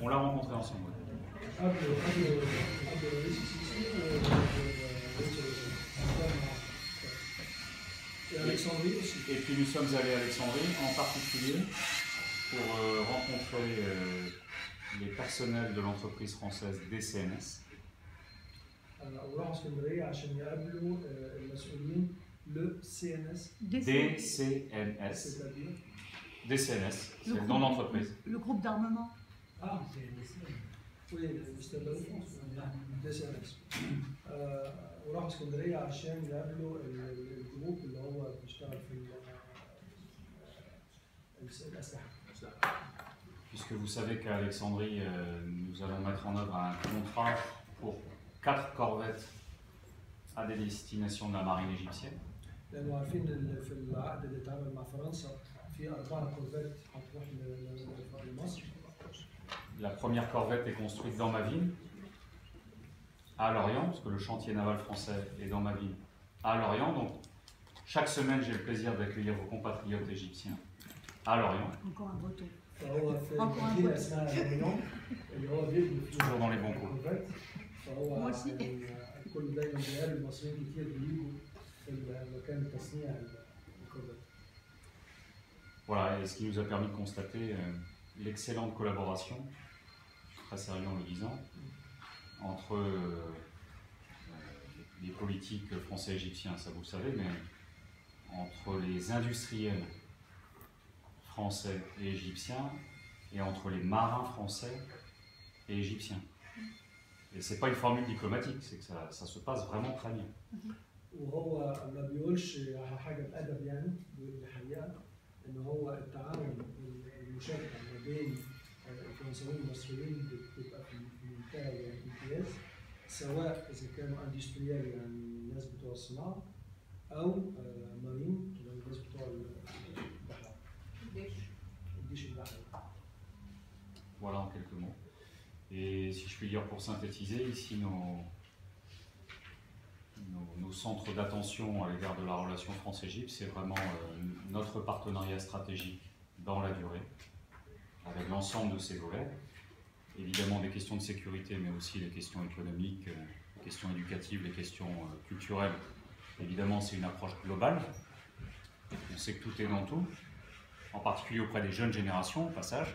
On l'a rencontré ensemble. Et puis nous sommes allés à Alexandrie, en particulier pour rencontrer les personnels de l'entreprise française DCNS. وراحوا اسكندريه عشان يقابلوا المسؤولين le CNS. DCNS. DCNS, c'est dans l'entreprise. Le groupe d'armement. Ah, oui, le ministère de la Défense. DCNS. وراحوا اسكندريه عشان يقابلوا الجروب اللي هو بيشتغل في الاسلحه. Puisque vous savez qu'à Alexandrie, nous allons mettre en œuvre un contrat pour 4 corvettes à des destinations de la marine égyptienne. لأنه عارفين في العقد اللي اتعمل مع فرنسا في 4 كورفات هتروح لمصر. La première corvette est construite dans ma ville, à Lorient, parce que le chantier naval français est dans ma ville, à Lorient. Donc, chaque semaine, j'ai le plaisir d'accueillir vos compatriotes égyptiens à Lorient. Encore un breton. Toujours dans les bons coups. Moi aussi. Voilà, et ce qui nous a permis de constater l'excellente collaboration, je suis très sérieux en le disant, entre les politiques français et égyptiens, ça vous le savez, mais entre les industriels français et égyptiens et entre les marins français et égyptiens. Et c'est pas une formule diplomatique, c'est que ça se passe vraiment très bien. وهو ما بيقولش حاجه بادب يعني بيقول الحقيقه ان هو التعاون المشاركه ما بين الفرنسيين والمصريين بتبقى في منتهى الامتياز سواء اذا كانوا اندستريال يعني الناس بتوع الصناعه او مارين اللي هم الناس بتوع البحر الجيش البحري. Voilà en quelques mots. Et si je puis dire pour synthétiser, ici nos centres d'attention à l'égard de la relation France-Égypte, c'est vraiment notre partenariat stratégique dans la durée, avec l'ensemble de ces volets. Évidemment des questions de sécurité, mais aussi les questions économiques, les questions éducatives, les questions culturelles. Évidemment, c'est une approche globale. On sait que tout est dans tout, en particulier auprès des jeunes générations, au passage.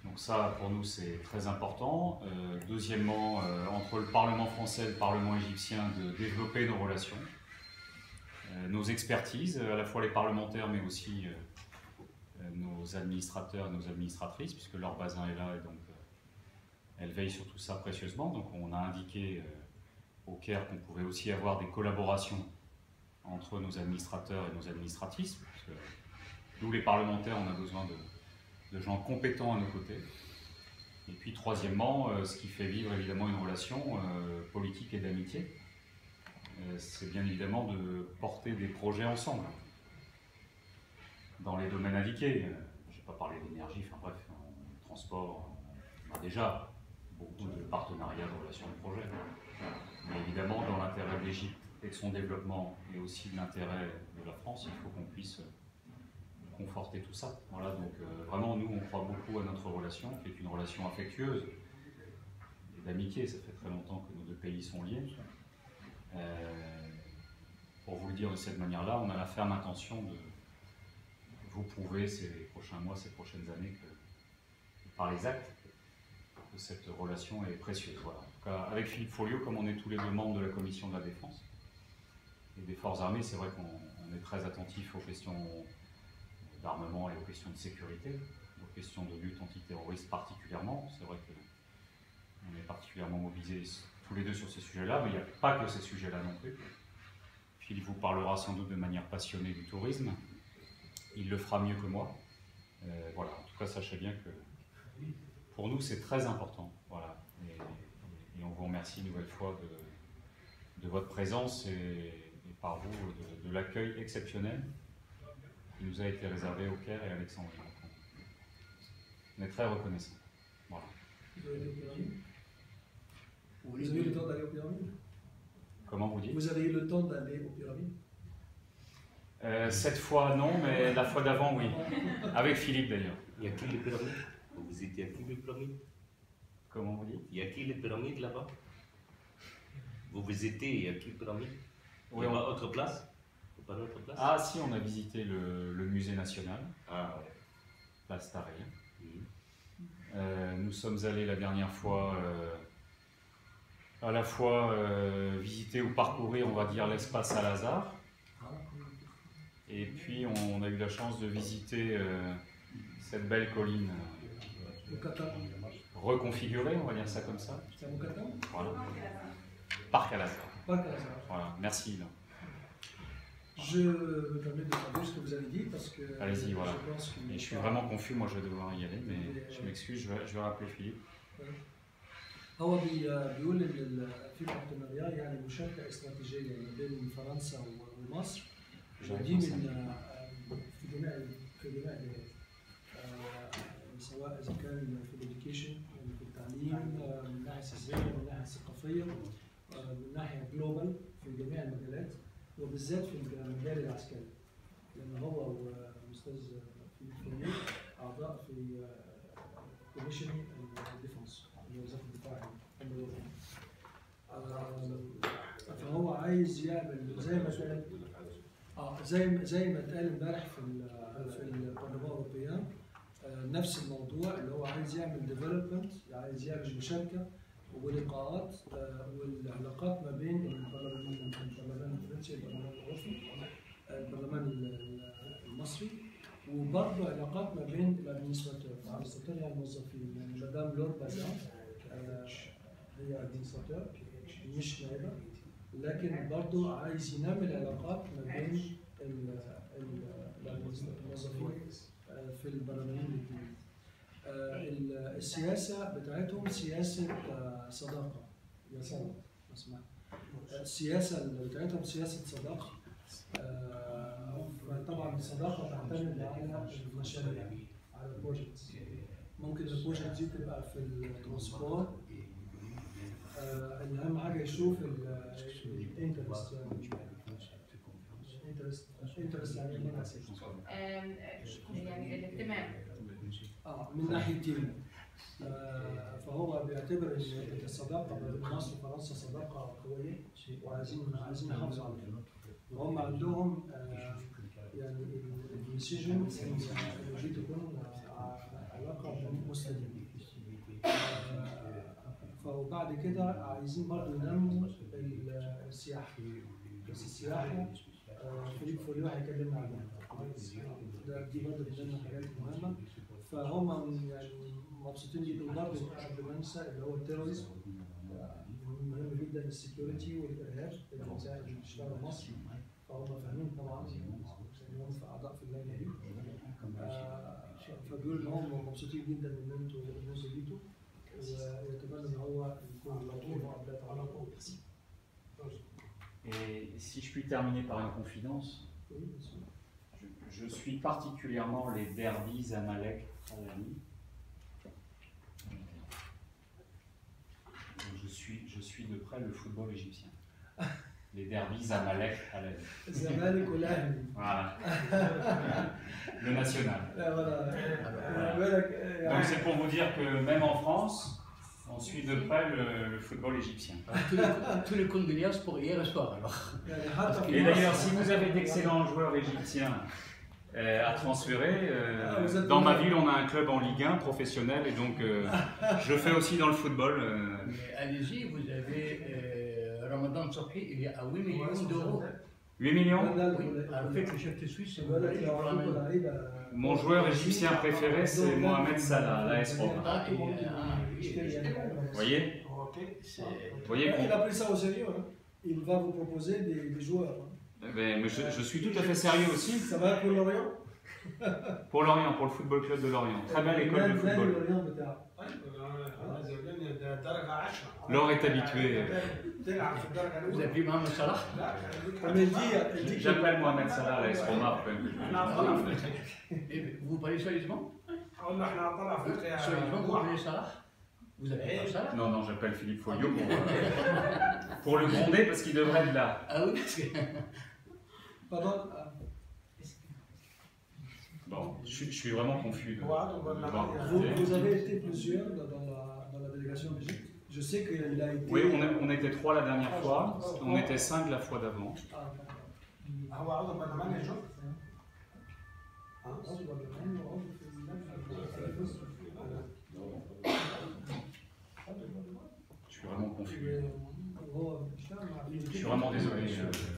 Donc ça, pour nous, c'est très important. Deuxièmement, entre le Parlement français et le Parlement égyptien, de développer nos relations, nos expertises, à la fois les parlementaires, mais aussi nos administrateurs et nos administratrices, puisque leur basin est là, et donc elles veillent sur tout ça précieusement. Donc on a indiqué au Caire qu'on pouvait aussi avoir des collaborations entre nos administrateurs et nos administratrices, parce que nous, les parlementaires, on a besoin de gens compétents à nos côtés. Et puis troisièmement, ce qui fait vivre évidemment une relation politique et d'amitié, c'est bien évidemment de porter des projets ensemble, dans les domaines indiqués. Je n'ai pas parlé d'énergie, enfin bref, en transport, on a déjà beaucoup de partenariats, de relations de projets. Mais évidemment, dans l'intérêt de l'Égypte et de son développement, et aussi de l'intérêt de la France, il faut qu'on puisse conforter tout ça. Voilà, donc vraiment, nous, on croit beaucoup à notre relation, qui est une relation affectueuse et d'amitié. Ça fait très longtemps que nos deux pays sont liés. Pour vous le dire de cette manière-là, on a la ferme intention de vous prouver ces prochains mois, ces prochaines années, que par les actes, que cette relation est précieuse. Voilà. En tout cas, avec Philippe Folliot, comme on est tous les deux membres de la Commission de la Défense et des Forces armées, c'est vrai qu'on est très attentif aux questions d'armement et aux questions de sécurité, aux questions de lutte antiterroriste particulièrement. C'est vrai qu'on est particulièrement mobilisés tous les deux sur ces sujets-là, mais il n'y a pas que ces sujets-là non plus. Philippe vous parlera sans doute de manière passionnée du tourisme. Il le fera mieux que moi. Voilà, en tout cas, sachez bien que pour nous, c'est très important. Voilà. Et on vous remercie une nouvelle fois de votre présence et par vous de l'accueil exceptionnel qui nous a été réservé au Caire et à Alexandrie. On est très reconnaissants. Voilà. Vous avez eu le temps d'aller aux pyramides? Comment vous dites? Vous avez eu le temps d'aller aux pyramides? Cette fois non, mais la fois d'avant oui. Avec Philippe d'ailleurs. Il y a que les pyramides? visitez, y a-t-il les pyramides? Comment vous dites? Y a-t-il les pyramides là-bas? Vous visitez, y a-t-il les pyramides? Oui, Il y a autre place? Pas d'autre place? Ah si, on a visité le musée national, Ah ouais. place Tahrir. Mhm. Nous sommes allés la dernière fois à la fois visiter ou parcourir, on va dire, l'espace Al-Azhar. Et puis on a eu la chance de visiter cette belle colline reconfigurée, on va dire ça comme ça. C'est mon Qatar? Voilà. Parc Al-Azhar. Pas Qatar. Voilà, merci. Là. Je me permets de traduire ce que vous avez dit parce que Allez-y, voilà. je pense qu'il Et n'est je suis pas- vraiment confus, moi je vais devoir y aller, mais je m'excuse, je vais rappeler Philippe. هو بيقول ان في البارتنريا يعني مشاركه استراتيجيه ما بين فرنسا ومصر ودي من في جميع الجهات سواء اذا كان في الاديوكيشن يعني في التعليم من الناحيه السياسيه من الناحيه الثقافيه من ناحيه جلوبال في جميع المجالات وبالذات في المجال العسكري لان هو والاستاذ فيليب اعضاء في كوميشن الديفنس وزاره الدفاع الامريكي. فهو عايز يعمل زي ما قال زي ما اتقال امبارح في البرلمان الاوروبي نفس الموضوع اللي هو عايز يعمل ديفلوبمنت عايز يعمل مشاركه ولقاءات والعلاقات ما بين البرلمان الفرنسي والبرلمان الاوروبي البرلمان المصري وبرضه علاقات ما بين الادمنستراتور يعني الموظفين يعني مدام لور بازان هي ادمنستراتور مش نائبه لكن برضه عايز ينمي العلاقات ما بين الموظفين في البرلمان الاثنين. السياسه بتاعتهم سياسه صداقه يا سلام اسمع السياسه بتاعتهم سياسه صداقه طبعا الصداقه تعتمد على المشاريع على البروجكتس ممكن البروجكت دي تبقى في الترانسبورت اهم حاجه يشوف الانترست الانترست يعني الاهتمام من ناحيتين فهو بيعتبر ان الصداقه بين مصر وفرنسا صداقه قويه وعايزين نحافظ عليها وهم عندهم يعني الديسيجن ان دي تكون علاقه مستديمه فبعد كده عايزين برضه ينموا السياحه بس السياحه فيليب فوليو هيكلمنا عنها دي برضه من ضمن الحاجات المهمه فهم يعني مبسوطين جدا برضه قبل ما ننسى اللي هو التيروريزم مهم جدا السكيورتي والارهاب اللي بيشتغلوا مصر فهم فاهمين طبعا انهم في اعضاء في اللجنه دي فبيقولوا ان هم مبسوطين جدا ان انتوا جيتوا ويتمنى ان هو يكون موضوع على طول. Et si je puis terminer par une confidence, je suis particulièrement les derbys Amalek Alani. Je suis de près le football égyptien. Les derbys Amalek Alani. Voilà. Le national. Donc c'est pour vous dire que même en France, on suit de près le football égyptien. Tous les Congoliens pour hier soir alors. Et d'ailleurs, si vous avez d'excellents joueurs égyptiens à transférer, dans ma ville, on a un club en Ligue 1 professionnel et donc je fais aussi dans le football. Mais allez-y, vous avez Ramadan Sobhi, il y a 8 millions d'euros. 8 millions? Oui, en fait, le chef de Suisse, c'est Mon joueur égyptien préféré, c'est Mohamed Salah, l'AS Roma. Vous voyez? Il a pris ça au sérieux. Hein. Il va vous proposer des joueurs. Hein. Mais je suis tout à fait sérieux aussi. Ça va pour Lorient? Pour Lorient, pour le football club de Lorient. Très belle école de football. Laure est habitué. Vous avez vu Mohamed Salah? J'appelle Mohamed Salah à l'AS Roma. Vous parlez sérieusement? Sérieusement, vous parlez Salah? Vous avez pas Salah? Non, non, j'appelle Philippe Folliot pour le gronder parce qu'il devrait être là. Ah oui, parce que... Pardon. Bon, je suis vraiment confus de voir Vous avez été plusieurs dans la délégation d'Égypte. Je sais qu'il a été. Oui, on était 3 la dernière fois, on était 5 la fois d'avant. هو عضو برلمان يا جو؟ عضو برلمان وعضو في Je suis vraiment confus. وهو بيشتغل مع Je suis vraiment désolé.